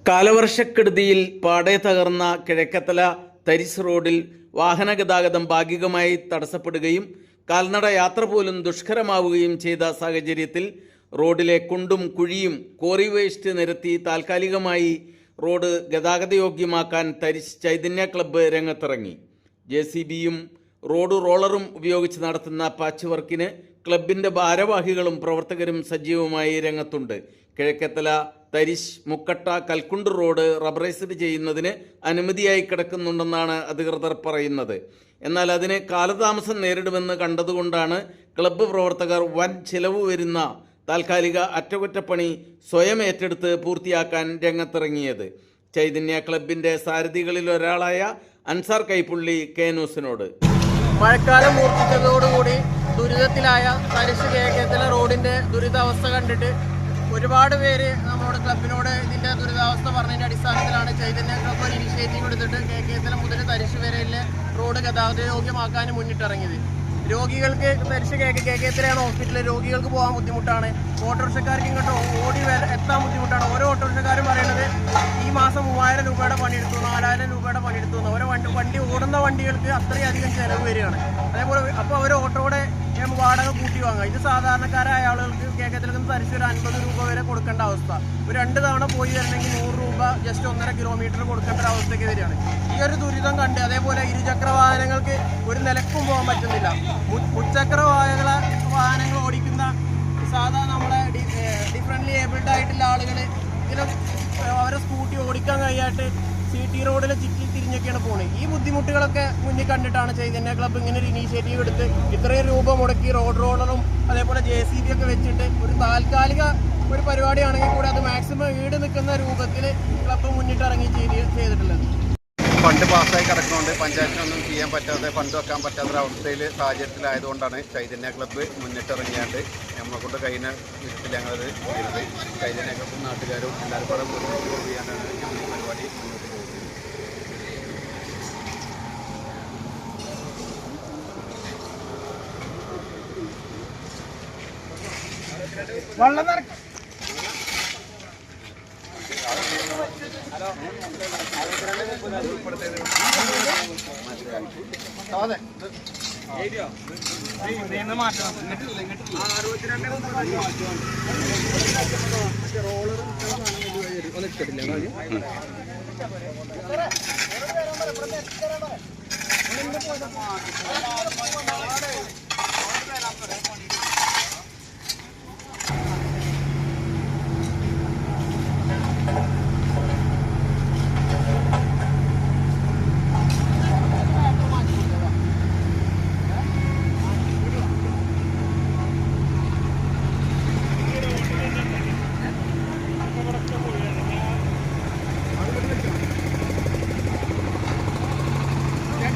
കാലവർഷക്കെടുതിയിൽ പാടെ തകർന്ന കിഴക്കത്തല തരിശ് റോഡിൽ വാഹനഗതാഗതം ഭാഗികമായി തടസ്സപ്പെടുകയും കാൽനട യാത്ര പോലും ദുഷ്കരമാവുകയും ചെയ്ത സാഹചര്യത്തിൽ റോഡിലെ കുണ്ടും കുഴിയും കോറി വേസ്റ്റ് നിരത്തി താൽക്കാലികമായി റോഡ് ഗതാഗതയോഗ്യമാക്കാൻ തരിശ് ചൈതന്യ ക്ലബ്ബ് രംഗത്തിറങ്ങി. JCBയും റോഡ് റോളറും ഉപയോഗിച്ച് നടത്തുന്ന പാച്ച് വർക്കിന് ക്ലബിൻ്റെ ഭാരവാഹികളും പ്രവർത്തകരും സജീവമായി രംഗത്തുണ്ട്. കിഴക്കത്തല തരിശ് മുക്കട്ട കൽക്കുണ്ട് റോഡ് റബ്ബറൈസ്ഡ് ചെയ്യുന്നതിന് അനുമതിയായി കിടക്കുന്നുണ്ടെന്നാണ് അധികൃതർ പറയുന്നത്. എന്നാൽ അതിന് കാലതാമസം നേരിടുമെന്ന് കണ്ടതുകൊണ്ടാണ് ക്ലബ്ബ് പ്രവർത്തകർ വൻ ചിലവ് വരുന്ന താൽക്കാലിക അറ്റകുറ്റപ്പണി സ്വയം ഏറ്റെടുത്ത് പൂർത്തിയാക്കാൻ രംഗത്തിറങ്ങിയത്. ചൈതന്യ ക്ലബിൻ്റെ സാരഥികളിൽ ഒരാളായ അൻസാർ കൈപ്പുള്ളി ന്യൂസിനോട് മഴക്കാലം മൂർച്ഛിച്ചതോടുകൂടി ദുരിതത്തിലായ തരിശ് കിഴക്കത്തല റോഡിൻ്റെ ദുരിതാവസ്ഥ കണ്ടിട്ട് ഒരുപാട് പേര് നമ്മുടെ ക്ലബിനോട് ഇതിൻ്റെ ദുരിതാവസ്ഥ പറഞ്ഞതിൻ്റെ അടിസ്ഥാനത്തിലാണ് ചൈതന്യ ക്ലബ്ബ് ഒരു ഇനിഷ്യേറ്റീവ് എടുത്തിട്ട് കിഴക്കത്തല മുതൽ തരിശ് വരെയുള്ള റോഡ് ഗതാഗതയോഗ്യമാക്കാൻ മുന്നിട്ടിറങ്ങിയത്. രോഗികൾക്ക് തരിശ് കിഴക്കത്തലയാണ് ഹോസ്പിറ്റലിൽ, രോഗികൾക്ക് പോകാൻ ബുദ്ധിമുട്ടാണ്. ഓട്ടോറിക്ഷക്കാർക്ക് ഇങ്ങോട്ട് ഓടി എത്താൻ ബുദ്ധിമുട്ടാണ്. ഓരോ ഓട്ടോറിക്ഷക്കാരും പറയുന്നത് ഈ മാസം 3000 രൂപയുടെ പണിയെടുത്തു, 4000 രൂപയുടെ പണിയെടുത്തു. ഓരോ വണ്ടി ഓടുന്ന വണ്ടികൾക്ക് അത്രയധികം ചിലവ് വരികയാണ്. അതേപോലെ അപ്പോൾ അവർ ഓട്ടോയുടെ വാടക കൂട്ടി വാങ്ങുക. ഇത് സാധാരണക്കാരായ ആളുകൾക്ക് കിഴക്കത്തലയിൽ നിന്ന് തരിശ് ഒരു 50 രൂപ വരെ കൊടുക്കേണ്ട അവസ്ഥ. ഒരു 2 തവണ പോയി വരണമെങ്കിൽ 100 രൂപ ജസ്റ്റ് 1.5 കിലോമീറ്റർ കൊടുക്കേണ്ട ഒരു അവസ്ഥയ്ക്ക് വരികയാണ്. ഈ ഒരു ദുരിതം കണ്ട് അതേപോലെ ഇരുചക്ര വാഹനങ്ങൾക്ക് ഒരു നിലക്കും പോകാൻ പറ്റുന്നില്ല. മുച്ചക്ര വാഹനങ്ങൾ ഓടിക്കുന്ന സാധാരണ നമ്മളെ ഡിഫറൻ്റ്ലി ഏബിൾഡ് ആയിട്ടുള്ള ആളുകൾ ഇതിലും അവരെ സ്കൂട്ടി ഓടിക്കാൻ കഴിയാട്ട് CT റോഡിൽ ചുറ്റി തിരിഞ്ഞൊക്കെയാണ് പോകുന്നത്. ഈ ബുദ്ധിമുട്ടുകളൊക്കെ മുന്നിൽ കണ്ടിട്ടാണ് ചൈതന്യ ക്ലബ്ബ് ഇങ്ങനെ ഒരു ഇനീഷ്യേറ്റീവ് എടുത്ത് ഇത്രയും രൂപ മുടക്കി റോഡ് റോളറും അതേപോലെ JCB ഒക്കെ വെച്ചിട്ട് ഒരു താൽക്കാലിക ഒരു പരിപാടിയാണെങ്കിൽ കൂടെ അത് മാക്സിമം ഈട് നിൽക്കുന്ന രൂപത്തിൽ ക്ലബ്ബ് മുന്നിട്ടിറങ്ങി ചെയ്തിട്ടുള്ളത്. ഫണ്ട് പാസ്സായി കിടക്കുന്നതുകൊണ്ട് പഞ്ചായത്തിനൊന്നും ചെയ്യാൻ പറ്റാതെ ഫണ്ട് വെക്കാൻ പറ്റാത്തൊരവസ്ഥയിൽ സാഹചര്യത്തിലായതുകൊണ്ടാണ് ചൈതന്യ ക്ലബ്ബ് മുന്നിട്ടിറങ്ങിയാണ്ട് നമ്മളെ കൊണ്ട് കഴിഞ്ഞ വിധത്തിൽ ഞങ്ങളത് ചെയ്യുന്നത്. ചൈതന്യ ക്ലബ്ബും നാട്ടുകാരും എല്ലാവരും കൂടെ മുന്നോട്ട് ചെയ്യാനാണ് ഞങ്ങൾ ഈ പരിപാടി മുന്നോട്ട് പോകുന്നത്. വെള്ളം നിറക്കും. റോളർ